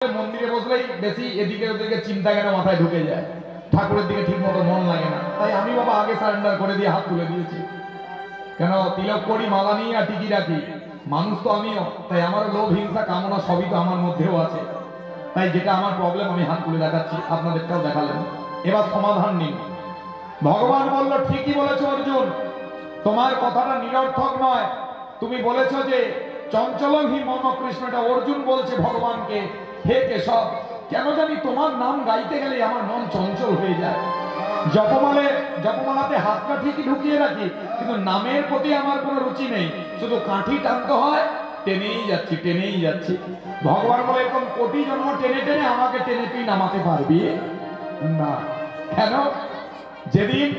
মন্দিরে বসলেই বেশি এদিকে ওদিকে চিন্তা কেন মাথায় ঢুকে যায়, ঠাকুরের দিকে ঠিক মতো মন লাগে না। তাই আমি বাবা আগে সারেন্ডার করে দিয়ে হাত তুলে দিয়েছি। কেন তিলক করি, মালা নিয়ে আর টিকি রাখি, মানুষ তো আমিও, তাই আমার লোভ হিংসা কামনা সবই তো আমার মধ্যেও আছে। তাই যেটা আমার প্রবলেম আমি হাত তুলে দেখাচ্ছি, আপনাদেরটাও দেখালেন। এবার সমাধান নিন। ভগবান বলল, ঠিকই বলেছ অর্জুন, তোমার কথাটা নিরর্থক নয়। তুমি বলেছ যে চঞ্চলং হি মম কৃষ্ণ, এটা অর্জুন বলছে ভগবানকে, হে কেশব, কেন জানি তোমার নাম গাইতে গেলে আমার মন চঞ্চল হয়ে যায়। জপমালাতে হাতটা ঠিকই ঢুকিয়ে রাখি, কিন্তু নামের প্রতি আমার কোনো রুচি নেই, শুধু কাঠি টানতে হয়, টেনেই যাচ্ছি টেনেই যাচ্ছি। ভগবান বলে, এরকম কোটি জন্ম টেনে টেনে আমাকে টেনে তুই নামাতে পারবি না। কেন? যেদিন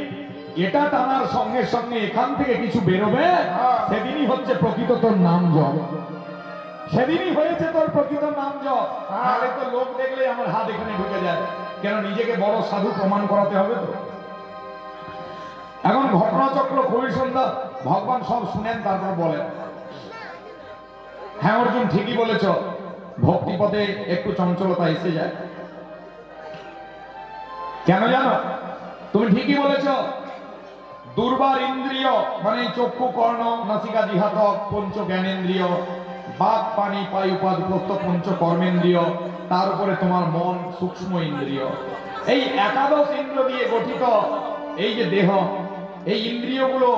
এটা টানার সঙ্গে সঙ্গে এখান থেকে কিছু বেরোবে, সেদিনই হচ্ছে প্রকৃত তোর নাম জপ, সেদিনই হয়েছে তোর প্রকৃত নাম জপ। তাহলে তো লোক দেখলে আমার হাত এখানে ঢুকে যায়, কেন নিজেকে বড় সাধু প্রমাণ করাতে হবে তো। এখন ঘটনাচক্র খুবই সুন্দর, ভগবান সব শুনেন, তারপর বলেন, হ্যাঁ অর্জুন ঠিকই বলেছ, ভক্তিপথে একটু চঞ্চলতা এসে যায়। কেন জানো? তুমি ঠিকই বলেছ, দুর্বার ইন্দ্রিয় মানে চক্ষু কর্ণ নাসিকা জিহাতক পঞ্চ জ্ঞানেন্দ্রিয়, বাক পানি পায়ুপাদ উপস্থ পঞ্চ কর্মেন্দ্রিয়, তার উপরে তোমার মন সূক্ষ্ম ইন্দ্রিয়, এই একাদশ ইন্দ্র দিয়ে গঠিত এই যে দেহ, এই ইন্দ্রিয়গুলো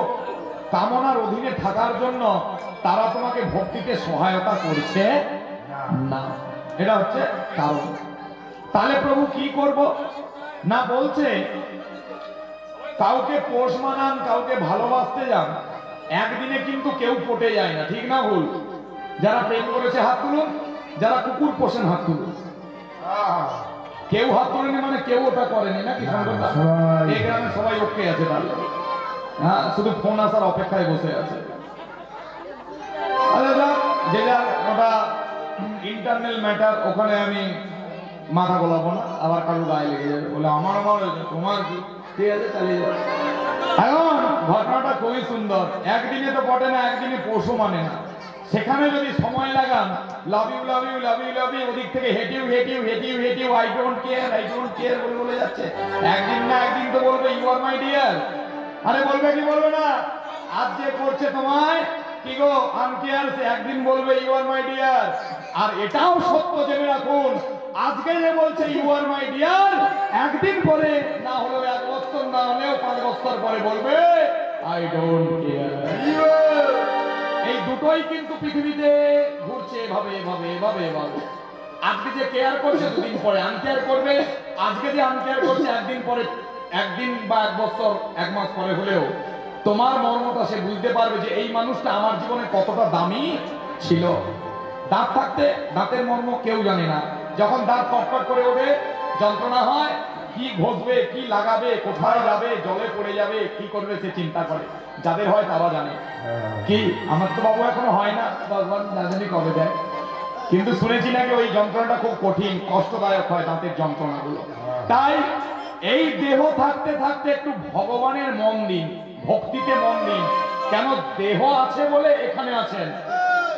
কামনার অধীনে থাকার জন্য তারা তোমাকে ভক্তিতে সহায়তা করছে না। এটা হচ্ছে কারণ। তাহলে প্রভু কি করব না? বলছে কাউকে পোষ মানান, কাউকে ভালোবাসতে যান, একদিনে কিন্তু কেউ পটে যায় না, ঠিক না ভুল? যারা প্রেম করেছে হাত তুলুন, যারা কুকুর পোষেন হাত তুলুন। কেউ হাত তোলেনি মানে কেউ ওটা করেনি নাকি? এই গ্রামে সবাই ওকে আছে, তাহলে হ্যাঁ, শুধু ফোন আসার অপেক্ষায় বসে আছে। আচ্ছা, যে যার ওটা ইন্টারনাল ম্যাটার, ওখানে আমি মাথা গোলাবো না, আবার কারো গায়ে লেগে যাবে বলে আমার হয়েছে, তোমার কি? ঠিক আছে, চালিয়ে যাবে। এখন ঘটনাটা খুবই সুন্দর, একদিনে তো পটে না, একদিনে পশু মানে না। সেখানে যদি সময় লাগান, love you love you love you love you, ওদিক থেকে hate you hate you hate you hate you, I don't care বলে বলে যাচ্ছে, একদিন না একদিন তো বলবে ইউ আর মাই ডিয়ার। আরে বলবে কি বলবে না? আজ যে করছে তোমায় কি গো আনকেয়ার, সে একদিন বলবে ইউ আর মাই ডিয়ার। আর এটাও সত্য জেনে রাখুন, আজকে যে বলছে ইউ আর মাই ডিয়ার, একদিন পরে না হলেও 1 বছর, না হলেও 5 বছর পরে বলবে আই ডোন্ট কেয়ার। এই দুটোই কিন্তু পৃথিবীতে ঘুরছে এভাবে এভাবে এভাবে এভাবে। আজকে যে কেয়ার করছে 2 দিন পরে আনকেয়ার করবে, আজকে যে আনকেয়ার করছে একদিন পরে, একদিন বা 1 বছর 1 মাস পরে হলেও তোমার মর্মটা সে বুঝতে পারবে যে এই মানুষটা আমার জীবনে কতটা দামি ছিল। দাঁত থাকতে দাঁতের মর্ম কেউ জানে না, যখন দাঁত কটকট করে ওঠে যন্ত্রণা হয়, কি ঘষবে, কি লাগাবে, কোথায় যাবে, জলে পড়ে যাবে, কি করবে সে চিন্তা করে। যাদের হয় তারা জানে। কি আমার তো বাবু এখনো হয় না, ভগবান না জানি কবে দেয়, কিন্তু শুনেছি নাকি ওই যন্ত্রণাটা খুব কঠিন কষ্টদায়ক হয়, দাঁতের যন্ত্রণাগুলো। তাই এই দেহ থাকতে থাকতে একটু ভগবানের মন দিন, ভক্তিতে মন দিন। কেন? দেহ আছে বলে এখানে আছেন,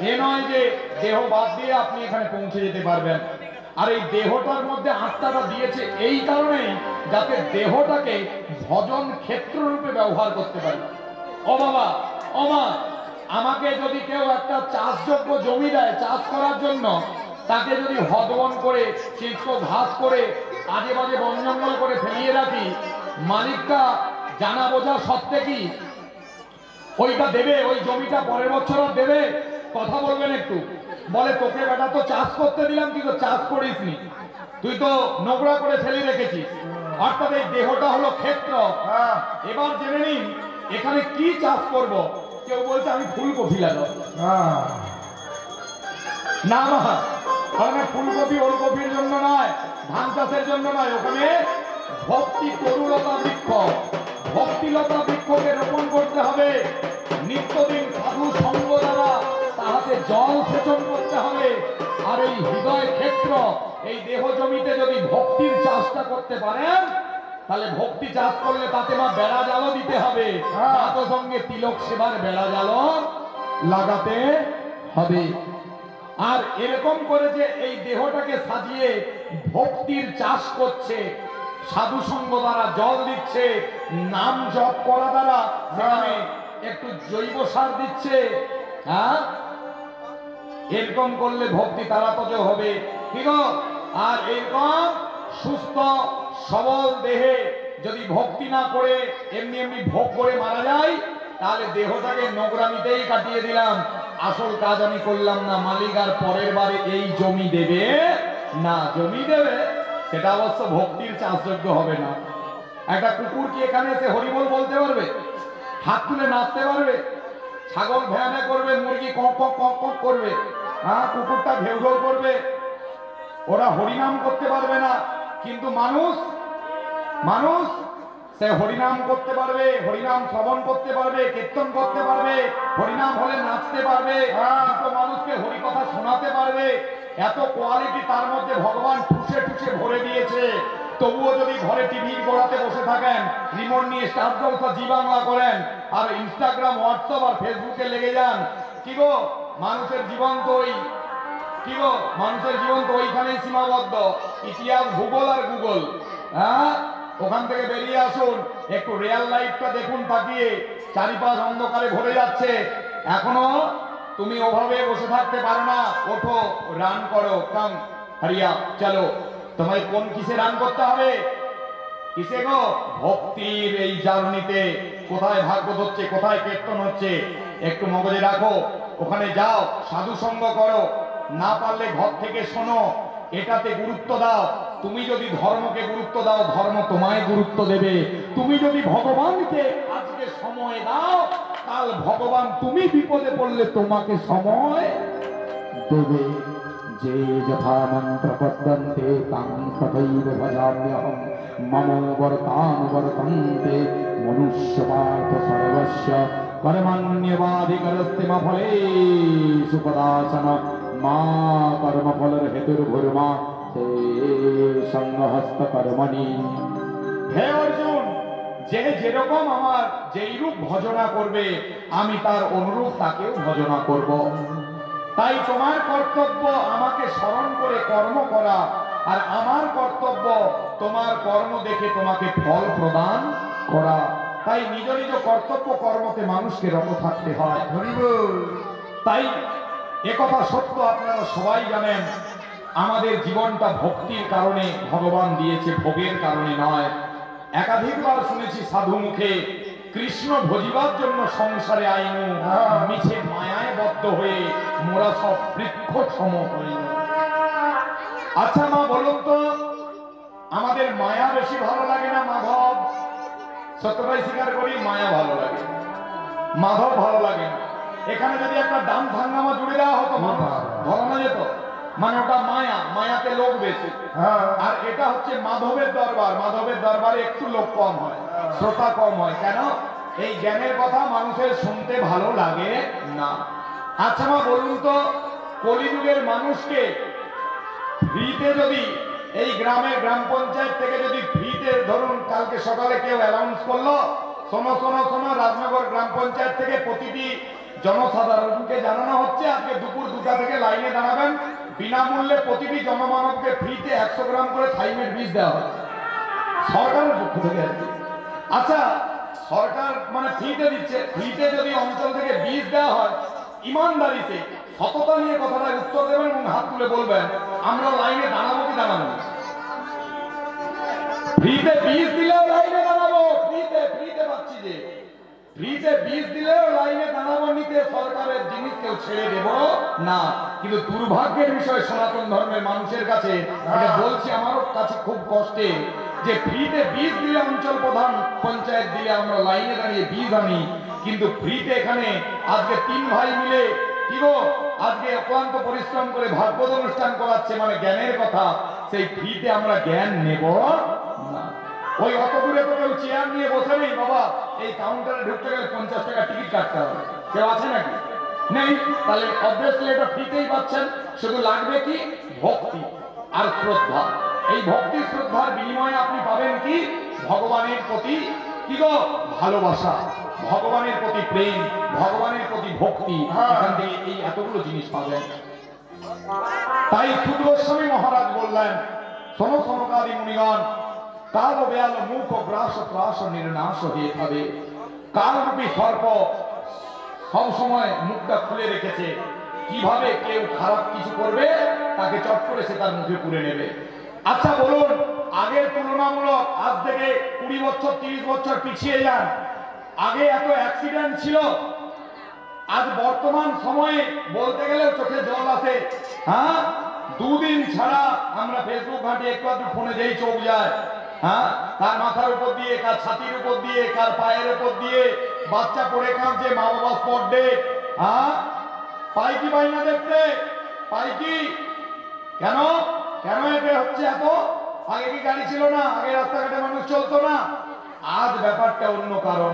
এ নয় যে দেহ বাদ দিয়ে আপনি এখানে পৌঁছে যেতে পারবেন। আর এই দেহটার মধ্যে আত্মাটা দিয়েছে এই কারণেই, যাতে দেহটাকে ভজন ক্ষেত্র রূপে ব্যবহার করতে পারে। ও বাবা, ও মা, আমাকে যদি কেউ একটা চাষযোগ্য জমি দেয় চাষ করার জন্য, তাকে যদি হদবন করে চিত্র ঘাস করে আজে বাজে বন জঙ্গল করে ফেলিয়ে রাখি, মালিকটা জানা বোঝা সত্ত্বে কি ওইটা দেবে? ওই জমিটা পরের বছর আর দেবে? কথা বলবেন একটু। বলে তোকে বেটা তো চাষ করতে দিলাম, তুই তো চাষ করিসনি, তুই তো নোংরা করে ফেলে রেখেছিস। অর্থাৎ এই দেহটা হলো ক্ষেত্র। এবার জেনে নিন এখানে কি চাষ করব। কেউ বলছে আমি ফুলকপি লাগাবো, না মা, ওখানে ফুলকপি ওলকপির জন্য নয়, ধান চাষের জন্য নয়, ওখানে ভক্তি তরুলতা বৃক্ষ, ভক্তিলতা বৃক্ষকে রোপণ করতে হবে। নিত্যদিন সাধু সঙ্গ দ্বারা তাহাতে জল সেচন করতে হবে। আর এই হৃদয় ক্ষেত্র, এই দেহ জমিতে যদি ভক্তির চাষটা করতে পারেন, তাহলে ভক্তি চাষ করলে তাতে মা বেড়া জালও দিতে হবে, তার সঙ্গে তিলক সেবার বেড়া জালও লাগাতে হবে। আর এরকম করে যে এই দেহটাকে সাজিয়ে ভক্তির চাষ করছে, সাধু সঙ্গ দ্বারা জল দিচ্ছে, নাম জপ করা দ্বারা সেখানে একটু জৈব সার দিচ্ছে, হ্যাঁ, এরকম করলে ভক্তি তাড়াতাড়ি হবে কি গো? আর এরকম সুস্থ সবল দেহে যদি ভক্তি না করে এমনি এমনি ভোগ করে মারা যায়, তাহলে দেহটাকে নোংরামিতেই কাটিয়ে দিলাম, আসল কাজ আমি করলাম না। মালিক আর পরের বারে এই জমি দেবে না, জমি দেবে সেটা অবশ্য ভক্তির চাষযোগ্য হবে না। একটা কুকুর কি এখানে এসে হরিবল বলতে পারবে? হাত তুলে নাচতে পারবে? ছাগল ভ্যানে করবে, মুরগি কক কক কক কক করবে, হ্যাঁ, কুকুরটা ঘেউ ঘেউ করবে, ওরা হরিনাম করতে পারবে না। কিন্তু মানুষ সে হরিনাম করতে পারবে, হরিনাম শ্রবণ করতে পারবে, কীর্তন করতে পারবে, হরিনাম হলে নাচতে পারবে, মানুষকে হরি কথা শোনাতে পারবে। এত কোয়ালিটি তার মধ্যে ভগবান ঠুসে ঠুসে ভরে দিয়েছে। তবুও যদি ঘরে টিভির গোড়াতে বসে থাকেন, রিমোট নিয়ে স্টার জলসা জি বাংলা করেন, আর ইনস্টাগ্রাম, হোয়াটসঅ্যাপ আর ফেসবুকে লেগে যান, কি গো, মানুষের জীবন তো ওই, কি গো, মানুষের জীবন তো ওইখানেই সীমাবদ্ধ। ইতিহাস, ভূগোল আর গুগল, হ্যাঁ, ওখান থেকে বেরিয়ে আসুন, একটু রিয়েল লাইফটা দেখুন তাকিয়ে। চারিপাশ অন্ধকারে ভরে যাচ্ছে, এখনো তুমি ওভাবে বসে থাকতে পারো না। ওঠো, রান করো, কাম হারিয়া চলো। তোমায় কোন কিসে রান করতে হবে? কিসে গো? ভক্তির এই জার্নিতে কোথায় ভাগবত হচ্ছে, কোথায় কীর্তন হচ্ছে, একটু মগজে রাখো। ওখানে যাও, সাধু সঙ্গ করো, না পারলে ঘর থেকে শোনো, এটাতে গুরুত্ব দাও। তুমি যদি ধর্মকে গুরুত্ব দাও, ধর্ম তোমায় গুরুত্ব দেবে। তুমি যদি ভগবানকে আজকে সময় দাও, কাল ভগবান তুমি বিপদে পড়লে তোমাকে সময় দেবে। যে যথা মন্ত্র পদ্যন্তে তাং তথৈব ভজাম্যহম মম বর্তানুবর্তন্তে মনুষ্য পার্থ সর্বস্য কর্মণ্যবাধিকরস্তে ফলেষু কদাচন মা কর্মফলের হেতুর্ভুর্মা তে সঙ্গহস্ত কর্মণি। হে অর্জুন, যে যেরকম আমার যেই রূপ ভজনা করবে, আমি তার অনুরূপ তাকেও ভজনা করব। তাই তোমার কর্তব্য আমাকে স্মরণ করে কর্ম করা, আর আমার কর্তব্য তোমার কর্ম দেখে তোমাকে ফল প্রদান করা। তাই নিজ নিজ কর্তব্য কর্মতে মানুষকে রত থাকতে হয়। তাই একথা সত্য, আপনারা সবাই জানেন, আমাদের জীবনটা ভক্তির কারণে ভগবান দিয়েছে, ভোগের কারণে নয়। একাধিকবার শুনেছি সাধু মুখে, কৃষ্ণ ভজিবার জন্য সংসারে আইনু, মিছে মায়ায় বদ্ধ হয়ে মোরা সব বৃক্ষ সম হইল। আচ্ছা মা, বলুন তো, আমাদের মায়া বেশি ভালো লাগে না মাধব? সত্যটাই স্বীকার করি, মায়া ভালো লাগে, মাধব ভালো লাগে না। এখানে যদি একটা দাম ভাঙ্গামা জুড়ে দেওয়া হতো, ধরানো যেত। মানে ওটা মায়া, মায়াতে লোক বেশি, আর এটা হচ্ছে মাধবের দরবার। মাধবের দরবারে একটু লোক কম হয়, শ্রোতা কম হয়। কেন? এই জ্ঞানের কথা মানুষের শুনতে ভালো লাগে না। আচ্ছা মা, বলুন তো, কলিযুগের মানুষকে ফ্রিতে যদি এই গ্রামের গ্রাম পঞ্চায়েত থেকে যদি ফ্রিতে, ধরুন কালকে সকালে কেউ অ্যানাউন্স করলো, শোনো শোনো শোনো, রাজনগর গ্রাম পঞ্চায়েত থেকে প্রতিটি জনসাধারণকে জানানো হচ্ছে আজকে দুপুর 2টা থেকে লাইনে দাঁড়াবেন, বিনামূল্যে প্রতিটি জনমানবকে ফ্রিতে 100 গ্রাম করে থাইমেট বীজ দেওয়া হয় সরকারের পক্ষ থেকে আর কি। আচ্ছা, সরকার মানে ফ্রিতে দিচ্ছে, ফ্রিতে যদি অঞ্চল থেকে বীজ দেওয়া হয়, ইমানদারিতে সততা নিয়ে কথাটা উত্তর দেবেন এবং হাত তুলে বলবেন আমরা লাইনে দাঁড়াবো কি দাঁড়াবো? ফ্রিতে বীজ দিলেও লাইনে দাঁড়াবো, ফ্রিতে পাচ্ছি যে, ফ্রিতে বীজ দিলেও লাইনে দাঁড়াবো, নিতে সরকারের জিনিস কেউ ছেড়ে দেব না। কিন্তু দুর্ভাগ্যের বিষয় সনাতন ধর্মের মানুষের কাছে, এটা বলছি আমারও কাছে খুব কষ্টে, যে ফ্রিতে বীজ দিলে অঞ্চল প্রধান পঞ্চায়েত দিলে আমরা লাইনে দাঁড়িয়ে বীজ আনি, কিন্তু ফ্রিতে এখানে আজকে 3 ভাই মিলে কি গো আজকে অক্লান্ত পরিশ্রম করে ভাগবত অনুষ্ঠান করাচ্ছে, মানে জ্ঞানের কথা, সেই ফ্রিতে আমরা জ্ঞান নেব না। ওই অত দূরে তো কেউ চেয়ার নিয়ে বসে নেই বাবা, এই কাউন্টারে ঢুকতে গেলে 50 টাকা টিকিট কাটতে হবে, কেউ আছে নাকি? নেই। তাহলে অবভিয়াসলি এটা ফ্রিতেই পাচ্ছেন, শুধু লাগবে কি? ভক্তি আর শ্রদ্ধা। এই ভক্তি শ্রদ্ধার বিনিময়ে আপনি পাবেন কি? ভগবানের প্রতি কি গো ভালোবাসা, ভগবানের প্রতি প্রেম, ভগবানের প্রতি ভক্তি। এখান থেকে এই এতগুলো জিনিস পাবেন। তাই সুদ গোস্বামী মহারাজ বললেন, শোনো সনকাদি মুনিগণ, কাল বেয়াল মুখ গ্রাস প্রাস নির্নাশ হয়ে থাকে। কালরূপী সর্প সবসময় মুখটা খুলে রেখেছে, কিভাবে কেউ খারাপ কিছু করবে তাকে চট করে সে তার মুখে পুরে নেবে। আচ্ছা বলুন, আগের তুলনামূলক আজ থেকে 20 বছর 30 বছর পিছিয়ে যান, আগে এত অ্যাক্সিডেন্ট ছিল, আজ বর্তমান সময়ে বলতে গেলে চোখে জল আসে। হ্যাঁ, দুদিন ছাড়া আমরা ফেসবুক ঘাঁটি, একটু আধটু ফোনে যেই চোখ যায়, হ্যাঁ, কার মাথার উপর দিয়ে, কার ছাতির উপর দিয়ে, কার পায়ের উপর দিয়ে বাচ্চা পড়ে কাঁদছে, মা বাবা স্পট ডেট। হ্যাঁ, পাই কি পাই না দেখতে, পাই কি? কেন কেন এটা হচ্ছে এত? আগে কি গাড়ি ছিল না? আগে রাস্তাঘাটে মানুষ চলতো না? আজ ব্যাপারটা অন্য কারণ।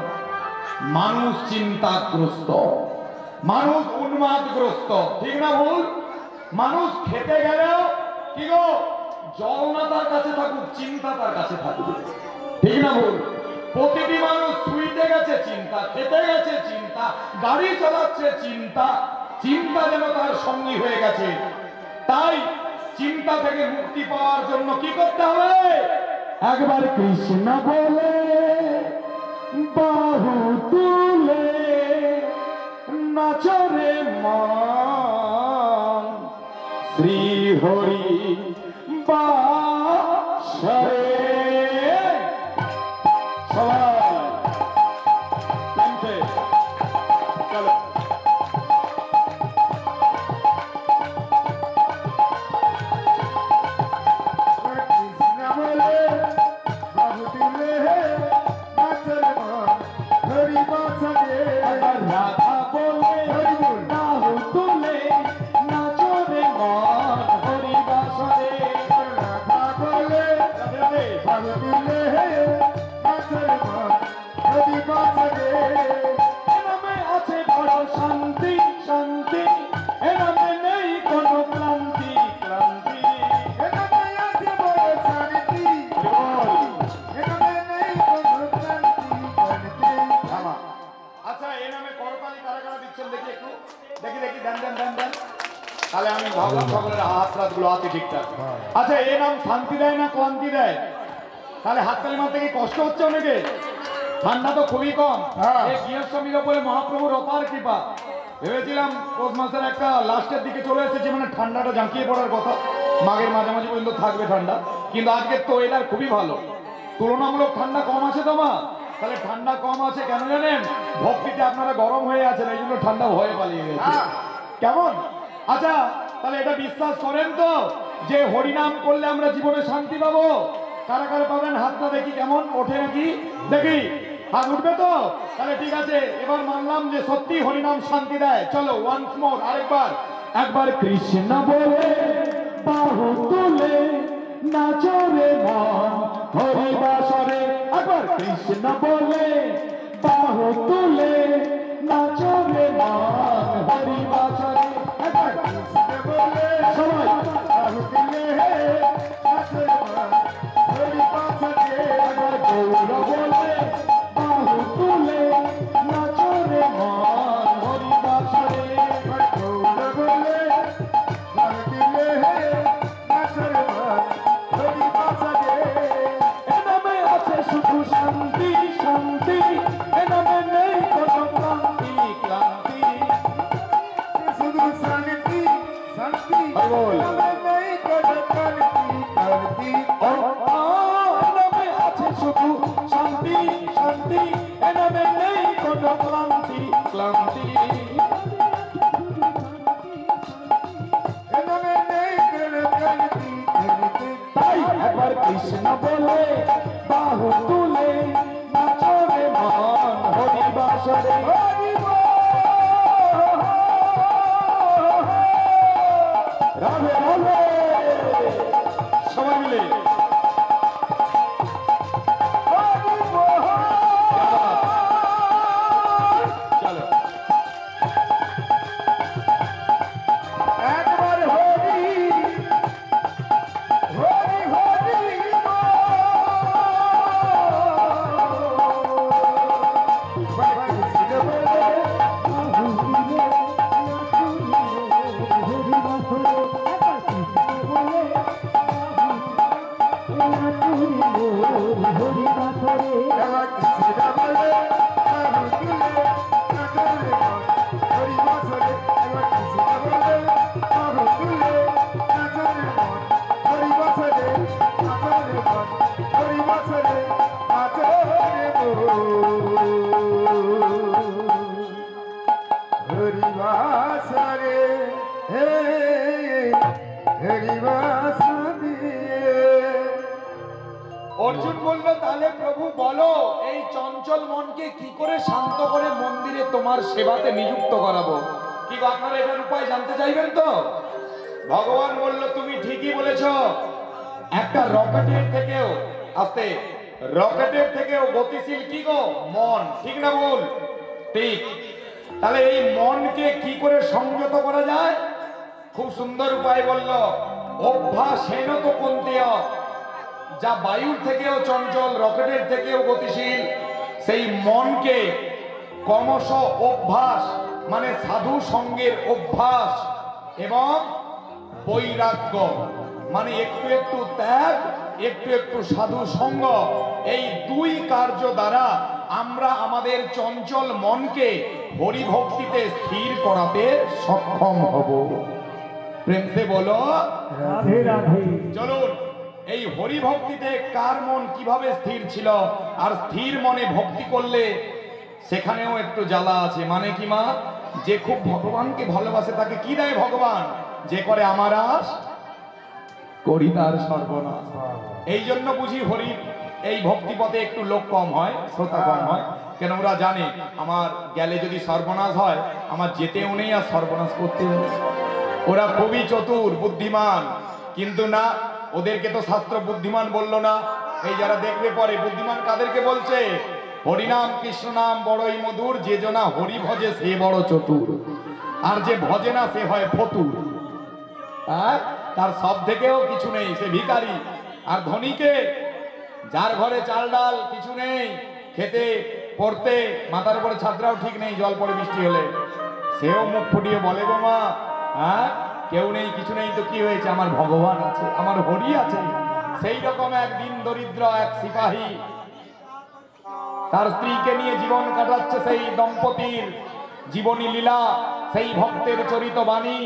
মানুষ চিন্তাগ্রস্ত, মানুষ উন্মাদগ্রস্ত, ঠিক না ভুল? মানুষ খেতে গেলেও কি গো, জল না তার কাছে থাকুক, চিন্তা তার কাছে থাকুক, ঠিক না ভুল? প্রতিটি মানুষ শুইতে গেছে চিন্তা, খেতে গেছে চিন্তা, গাড়ি চালাচ্ছে চিন্তা, চিন্তা যেন তার সঙ্গী হয়ে গেছে। তাই চিন্তা থেকে মুক্তি পাওয়ার জন্য কি করতে হবে? একবার কৃষ্ণ বলে বাহু তুলে নাচরে মন, শ্রী হরি বাসরে। সবাই চলো। শান্তি শান্তি এনামে নেই কোনো ক্লান্তি ক্লান্তি, এনামে আছে বড় শান্তি, এনামে নেই কোনো ক্লান্তি ক্লান্তি। আচ্ছা, এই নামে করতালি কারা কারা দিচ্ছেন দেখি, একটু দেখি দেখি, দেন দেন দেন দেন, তাহলে আমি ভাবলাম সকলের হাত রাত গুলো আছে ঠিকঠাক। আচ্ছা, এই নাম শান্তি দেয় না ক্লান্তি দেয়? তাহলে হাততালি মারতে কি কষ্ট হচ্ছে অনেকে? ঠান্ডা তো খুবই কম। এই গৃহস্বামীর ওপরে মহাপ্রভুর অপার কৃপা। ভেবেছিলাম পৌষ মাসের একটা লাস্টের দিকে চলে এসেছে, মানে ঠান্ডাটা জাঁকিয়ে পড়ার কথা, মাঘের মাঝামাঝি পর্যন্ত থাকবে ঠান্ডা, কিন্তু আজকের তো ওয়েদার খুবই ভালো, তুলনামূলক ঠান্ডা কম আছে তো মা। তাহলে ঠান্ডা কম আছে কেন জানেন? ভক্তিতে আপনারা গরম হয়ে আছেন, এই জন্য ঠান্ডা ভয়ে পালিয়ে গেছে। কেমন? আচ্ছা, তাহলে এটা বিশ্বাস করেন তো যে হরিনাম করলে আমরা জীবনে শান্তি পাবো? কারা কারা পাবেন হাতটা দেখি, কেমন ওঠে নাকি দেখি, হাত উঠবে তো? তাহলে ঠিক আছে, এবার মানলাম যে সত্যি হরিনাম শান্তি দেয়। চলো ওয়ান্স মোর, আরেকবার, একবার কৃষ্ণ বলে বাহু তুলে নাচরে মন হরি বাসরে, একবার কৃষ্ণ বলে বাহু তুলে নাচরে মন হরি বাসরে, একবার কৃষ্ণ বলে সবাই বাহু তুলে নাচরে মন হরি বাসরে, একবার গৌর বলে বাহু তুলে নাচরে মন হরি বাসরে, একবার গৌর বলে বাহু তুলে নাচরে মন হরি বাসরে। এ নামে আছে শুধু শান্তি শান্তি, এ নামে নেই কোনো ক্লান্তি ক্লান্তি, শুধু শান্তি শান্তি, এ নামে নেই কোনো ক্লান্তি ক্লান্তি, এ নামে আছে শুধু শান্তি শান্তি, এ নামে নেই কোনো ক্লান্তি ক্লান্তি, এ নামে নেই কোনো ক্লান্তি ক্লান্তি। তাই একবার কৃষ্ণ বলে বাহু তুলে নাচরে মন হরি বাসরে, রাধে রাধে, সবাই মিলে চলো একবার হরি হরি হরি अर्जुन बोल ताहले प्रभु बोलो এই চঞ্চল মনকে কি করে শান্ত করে মন্দিরে তোমার সেবাতে নিযুক্ত করাবো কি আপনারা এটার উপায় জানতে চাইবেন তো ভগবান বলল তুমি ঠিকই বলেছো একটা রকেটের থেকেও আস্তে রকেটের থেকেও গতিশীল কি গো মন ঠিক না ভুল ঠিক তাহলে এই মনকে কি করে সংযত করা যায় খুব সুন্দর উপায় বলল অভ্যাসেন তো কোন্তেয় যা বায়ুর থেকেও চঞ্চল রকেটের থেকেও গতিশীল সেই মনকে ক্রমশ অভ্যাস মানে সাধু সঙ্গের অভ্যাস এবং বৈরাগ্য মানে একটু একটু ত্যাগ একটু একটু সাধু সঙ্গ এই দুই কার্য দ্বারা আমরা আমাদের চঞ্চল মনকে হরি ভক্তিতে স্থির করাতে সক্ষম হব প্রেম সে বলো রাধে রাধে চলুন এই হরি ভক্তিতে কার মন কিভাবে স্থির ছিল আর স্থির মনে ভক্তি করলে সেখানেও একটু জ্বালা আছে মানে কি মা যে খুব ভগবানকে ভালোবাসে তাকে কি দেয় ভগবান যে করে আমার আশ করি তার সর্বনাশ এই জন্য বুঝি হরি এই ভক্তি পথে একটু লোক কম হয় শ্রোতা কম হয় কেন ওরা জানে আমার গেলে যদি সর্বনাশ হয় আমার যেতেও নেই আর সর্বনাশ করতেও নেই ওরা খুবই চতুর বুদ্ধিমান কিন্তু না ওদেরকে তো শাস্ত্র বুদ্ধিমান বললো না এই যারা দেখবে পরে বুদ্ধিমান কাদেরকে বলছে হরিনাম কৃষ্ণ নাম বড়ই মধুর যে জনা হরি ভজে সে বড় চতুর আর যে ভজে না সে হয় ফতুর তার সব থেকেও কিছু নেই সে ভিখারি আর ধনীকে যার ঘরে চাল ডাল কিছু নেই খেতে পড়তে মাথার উপরে ছাদরাও ঠিক নেই জল পড়ে বৃষ্টি হলে সেও মুখ ফুটিয়ে বলে গো মা হ্যাঁ কেউ নেই কিছু নেই তো কি হয়েছে আমার ভগবান আছে আমার হরি আছে সেই রকম একদিন দরিদ্র এক সিপাহী তার স্ত্রীকে নিয়ে জীবন কাটাচ্ছে সেই দম্পতির জীবনী লীলা সেই ভক্তের চরিত বাণী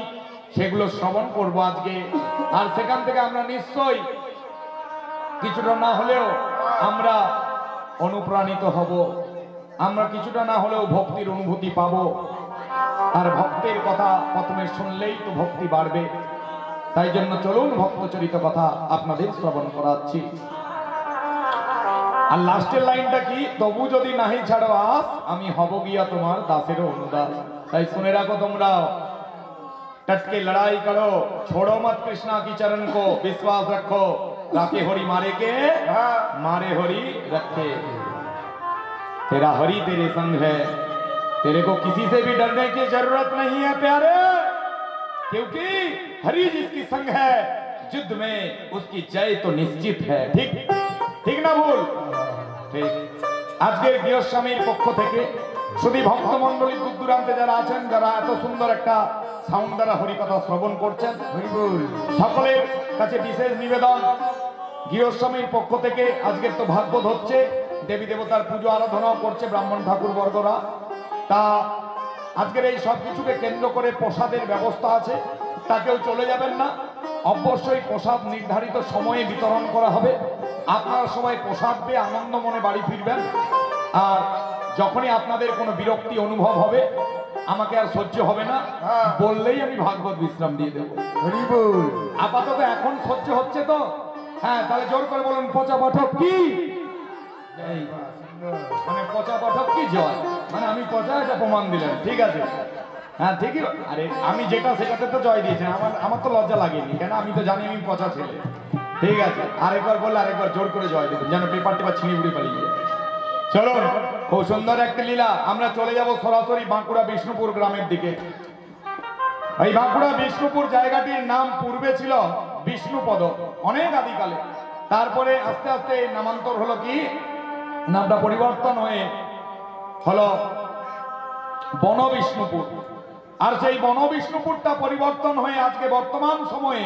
সেগুলো শ্রবণ করবো আজকে আর সেখান থেকে আমরা নিশ্চয়ই কিছুটা না হলেও আমরা অনুপ্রাণিত হব আমরা কিছুটা না হলেও ভক্তির অনুভূতি পাবো আর ভক্তের কথা প্রথমে শুনলেই তো ভক্তি বাড়বে তাই জন্য চলুন ভক্তচরিত কথা আপনাদের শ্রবণ করাচ্ছি আর লাস্টের লাইনটা কি তবু যদি নাহি ছাড়ো আস আমি হব গিয়া তোমার দাসেরও অনুদাস তাই শুনে রাখো তোমরা डट के लड़ाई करो छोड़ो मत कृष्णा की चरण को विश्वास रखो राके हरि मारे के मारे हरि रखे तेरा हरि तेरे संग है तेरे को किसी से भी डरने की जरूरत नहीं है प्यारे क्योंकि हरि जिसकी संग है युद्ध में उसकी जय तो निश्चित है ठीक ठीक ना भूल ठीक আজকের গৃহস্বামীর পক্ষ থেকে শুধু ভক্তমণ্ডলী দূর দূরান্তে যারা আছেন যারা এত সুন্দর একটা সাউন্ড দ্বারা হরিকথা শ্রবণ করছেন সকলের কাছে বিশেষ নিবেদন গৃহস্বামীর পক্ষ থেকে আজকের তো ভাগবত হচ্ছে দেবী দেবতার পুজো আরাধনাও করছে ব্রাহ্মণ ঠাকুর বর্গরা তা আজকের এই সব কিছুকে কেন্দ্র করে প্রসাদের ব্যবস্থা আছে তা কেউ চলে যাবেন না অবশ্যই প্রসাদ নির্ধারিত সময়ে বিতরণ করা হবে আপনারা সবাই প্রসাদ পেয়ে আনন্দ মনে বাড়ি ফিরবেন আর যখনই আপনাদের কোনো বিরক্তি অনুভব হবে আমাকে আর সহ্য হবে না বললেই আমি ভাগবত বিশ্রাম দিয়ে দেবো আপাতত এখন সহ্য হচ্ছে তো হ্যাঁ তাহলে জোর করে বলুন পচা পাঠক কি মানে পচা পাঠক কি জয় মানে আমি পচা এটা প্রমাণ দিলেন ঠিক আছে হ্যাঁ ঠিকই আরে আমি যেটা সেটাতে তো জয় দিয়েছেন আমার তো লজ্জা লাগেনি কেন আমি তো জানি আমি পচা ছেলে ঠিক আছে আরেকবার বললে আরেকবার জোর করে জয় দেবেন যেন পেপার টেপার ছিঁড়ে উড়ে পালিয়ে যায় চলুন খুব সুন্দর একটা লীলা আমরা চলে যাব সরাসরি বাঁকুড়া বিষ্ণুপুর গ্রামের দিকে এই বাঁকুড়া বিষ্ণুপুর জায়গাটির নাম পূর্বে ছিল বিষ্ণুপদ অনেক আদিকালে তারপরে আস্তে আস্তে নামান্তর হলো কি নামটা পরিবর্তন হয়ে হলো বনবিষ্ণুপুর আর সেই বনবিষ্ণুপুরটা পরিবর্তন হয়ে আজকে বর্তমান সময়ে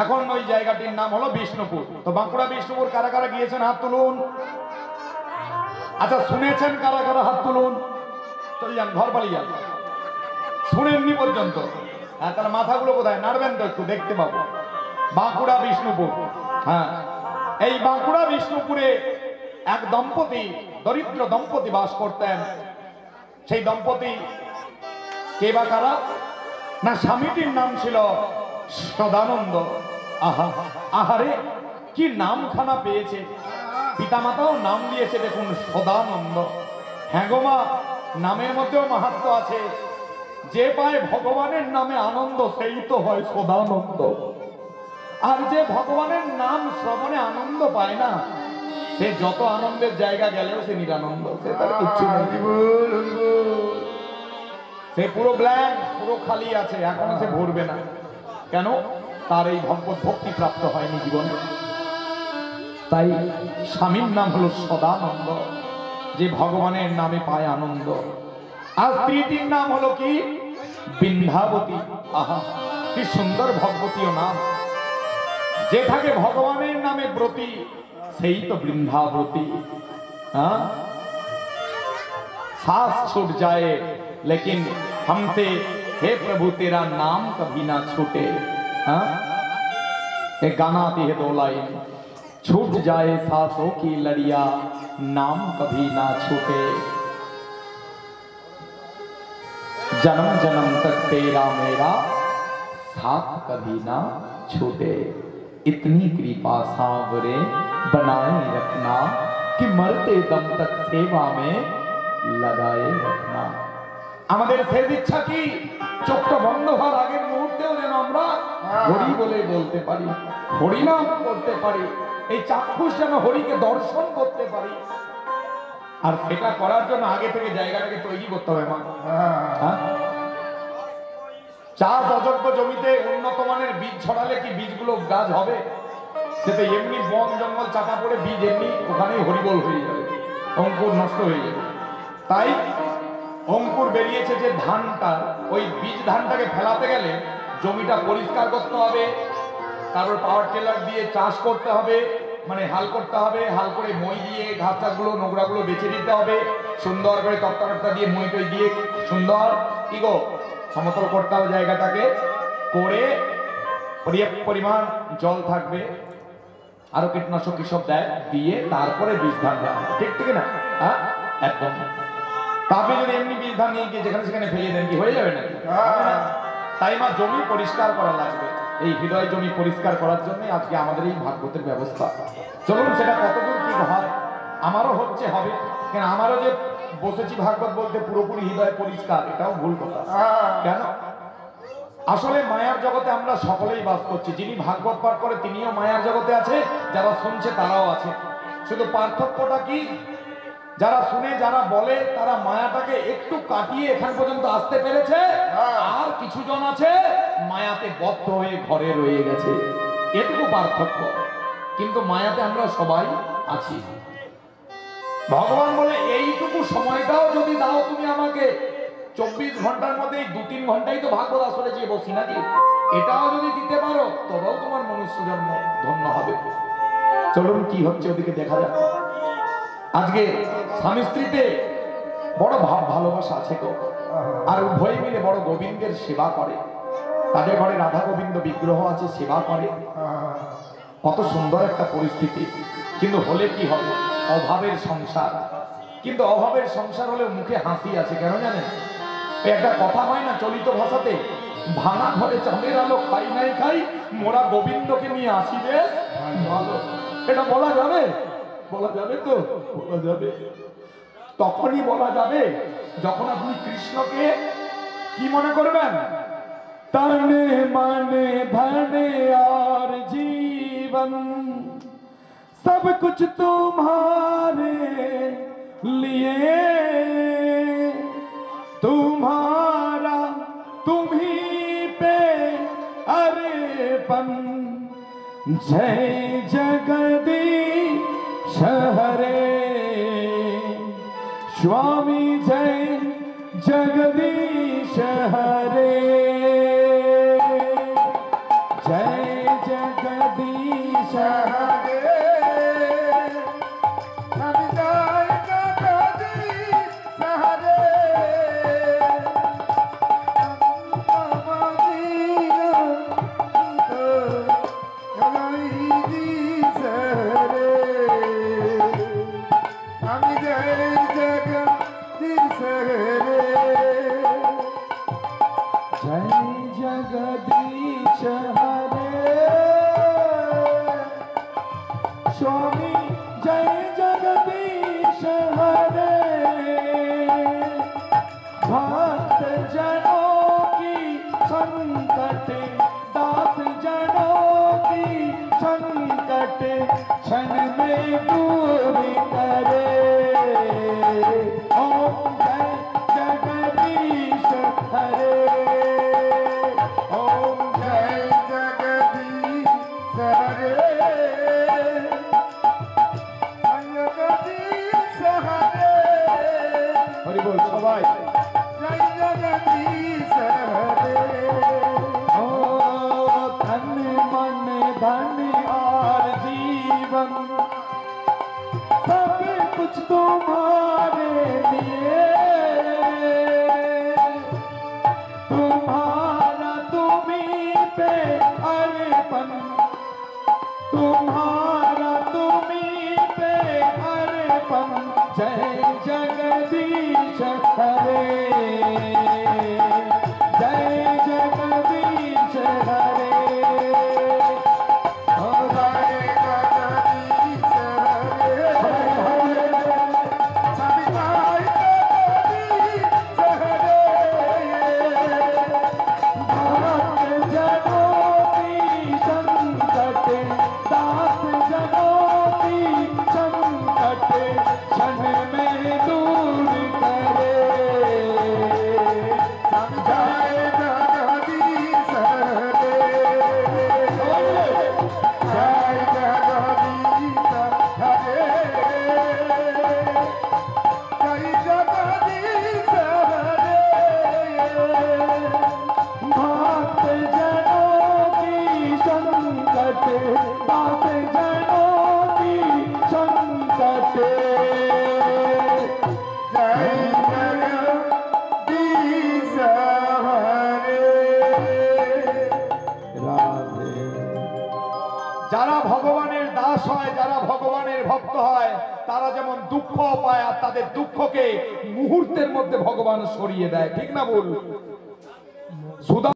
এখন ওই জায়গাটির নাম হলো বিষ্ণুপুর। তো বাঁকুড়া বিষ্ণুপুর কারা কারা গিয়েছেন হাত তুলুন। আচ্ছা শুনেছেন কারা কারা হাত তুলুন। চলে যান, ঘর পালিয়ে যান, শুনেননি পর্যন্ত। হ্যাঁ, তাহলে মাথাগুলো কোথায় নাড়বেন তো একটু, দেখতে পাবো। বাঁকুড়া বিষ্ণুপুর, হ্যাঁ, এই বাঁকুড়া বিষ্ণুপুরে এক দম্পতি, দরিদ্র দম্পতি বাস করতেন। সেই দম্পতি কে বা কারা? না, স্বামীটির নাম ছিল সদানন্দ। আহা আহারে, কি নামখানা পেয়েছে, পিতামাতাও নাম দিয়েছে দেখুন সদানন্দ। হ্যাঁ গো মা, নামের মধ্যেও মাহাত্ম্য আছে। যে পায় ভগবানের নামে আনন্দ সেই তো হয় সদানন্দ, আর যে ভগবানের নাম শ্রবণে আনন্দ পায় না, সে যত আনন্দের জায়গা গেলেও সে নিরানন্দ, সে তার কিচ্ছু নেই, সে পুরো ব্ল্যাঙ্ক, পুরো খালি আছে, এখনো সে ভরবে না। কেন? তার এই ভগবত ভক্তি প্রাপ্ত হয়নি জীবনে। তাই স্বামীর নাম হলো সদানন্দ, যে ভগবানের নামে পায় আনন্দ। আর স্ত্রীটির নাম হলো কি? বৃন্দাবতী। আহা, কি সুন্দর ভগবতীয় নাম। যে থাকে ভগবানের নামে ব্রতী, সেই তো বৃন্দাবতী। हाँ, सांस छूट जाए लेकिन हमसे हे प्रभु तेरा नाम कभी ना छूटे। हाँ, एक गाना आती है 2 लाइन, छूट जाए सांसों की लड़िया नाम कभी ना छूटे, जन्म जन्म तक तेरा मेरा साथ कभी ना छूटे, इतनी कृपा सांवरे बनाए रखना कि मरते दम तक सेवा में लगाए रखना। আমাদের শেষ ইচ্ছা কি? চোখটা বন্ধ হওয়ার আগের মুহূর্তেও যেন আমরা হরি বলে বলতে পারি, হরি নাম করতে পারি, এই চাক্ষুষ যেন হরিকে দর্শন করতে পারি। আর সেটা করার জন্য আগে থেকে জায়গাটাকে তৈরি করতে হবে মা। চাষ অযোগ্য জমিতে উন্নত মানের বীজ ছড়ালে কি বীজগুলো গাছ হবে? সেটা এমনি বন জঙ্গল চাপা পড়ে বীজ এমনি ওখানেই হরিবোল হয়ে যাবে, অঙ্কুর নষ্ট হয়ে যাবে। তাই অঙ্কুর বেরিয়েছে যে ধানটা, ওই বীজ ধানটাকে ফেলাতে গেলে জমিটা পরিষ্কার করতে হবে, তারপর পাওয়ার টিলার দিয়ে চাষ করতে হবে, মানে হাল করতে হবে, হাল করে মই দিয়ে ঘাস টাসগুলো নোংরাগুলো বেছে দিতে হবে, সুন্দর করে তক্তা দিয়ে মই টই দিয়ে সুন্দর কি গো সমতল করতে হবে জায়গাটাকে, করে পর্যাপ্ত পরিমাণ জল থাকবে, আরো কীটনাশক কিসব দেয়, দিয়ে তারপরে বীজ ধান দেওয়া, ঠিক ঠিক না? হ্যাঁ, একদম। আপনি যদি এমনি বীজ ধান নিয়ে গিয়ে যেখানে সেখানে ফেলিয়ে দেন, কি হয়ে যাবে না? তাই মা জমি পরিষ্কার করা লাগবে। এই হৃদয় জমি পরিষ্কার করার জন্য আজকে আমাদের এই ভাগবতের ব্যবস্থা। চলুন সেটা কতদূর কি হয়, আমারও হচ্ছে, হবে, কেন আমারও যে বসেছি ভাগবত বলতে পুরোপুরি হৃদয় পরিষ্কার, এটাও ভুল কথা। কেন? আসলে মায়ার জগতে আমরা সকলেই বাস করছি। যিনি ভাগবত পাঠ করে তিনিও মায়ার জগতে আছে, যারা শুনছে তারাও আছে। শুধু পার্থক্যটা কি? যারা শুনে, যারা বলে, তারা মায়াটাকে একটু কাটিয়ে এখান পর্যন্ত আসতে পেরেছে, আর কিছু জন আছে মায়াতে বদ্ধ হয়ে ঘরে রয়ে গেছে, এটুকু পার্থক্য। কিন্তু মায়াতে আমরা সবাই আছি। ভগবান বলে এইটুকু সময়টাও যদি দাও তুমি আমাকে, 24 ঘন্টার মধ্যে 2-3 ঘন্টাই তো ভাগবত আসলে যে বসি নাকি, এটাও যদি দিতে পারো তবেও তোমার মনুষ্য জন্ম ধন্য হবে। চলুন কি হচ্ছে ওদিকে দেখা যাক। আজকে স্বামী স্ত্রীতে বড় ভাব ভালোবাসা আছে তো, আর উভয় মিলে বড় গোবিন্দের সেবা করে। তাদের ঘরে রাধা গোবিন্দ বিগ্রহ আছে, সেবা করে। কত সুন্দর একটা পরিস্থিতি। কিন্তু হলে কি হবে? অভাবের সংসার। কিন্তু অভাবের সংসার হলে মুখে হাসি আছে, কেন জানেন? একটা কথা হয় না চলিত ভাষাতে, ভাঙা ঘরে চাঁদের আলো খাই নাই খাই, মোরা গোবিন্দকে নিয়ে আসিবে ভালো। এটা বলা যাবে? বলা যাবে তো? বলা যাবে। তখনই বলা যাবে যখন আপনি কৃষ্ণকে কি মনে করবেন? तने मन धन और जीवन सब कुछ तुम्हारे लिए, तुम्हारा तुम्ही पे अर्पण, जय जगदीश हरे स्वामी, जय जगदीश हरे, जय जय स्वामी जय जगदीश हरे भक्त जनों की संकट दास जनों की संकट क्षण में दूर करे ओम जय जगदीश हरे ओम जय जगदीश हरे जगदीश हरे हरि बोल सबाई जय जगदीश हरे ओ धन मन धन और जीवन सब कुछ तुम्हारे लिए तुम्हारा तुम्हीं पे अर्पण तुम्हारा तुम्हीं पे अर्पण जय जगदीश हरे जय जगदीश हरे যারা ভগবানের দাস হয় যারা ভগবানের ভক্ত হয় তারা যেমন দুঃখ পায় আর তাদের দুঃখকে মুহূর্তের মধ্যে ভগবান সরিয়ে দেয় ঠিক না বল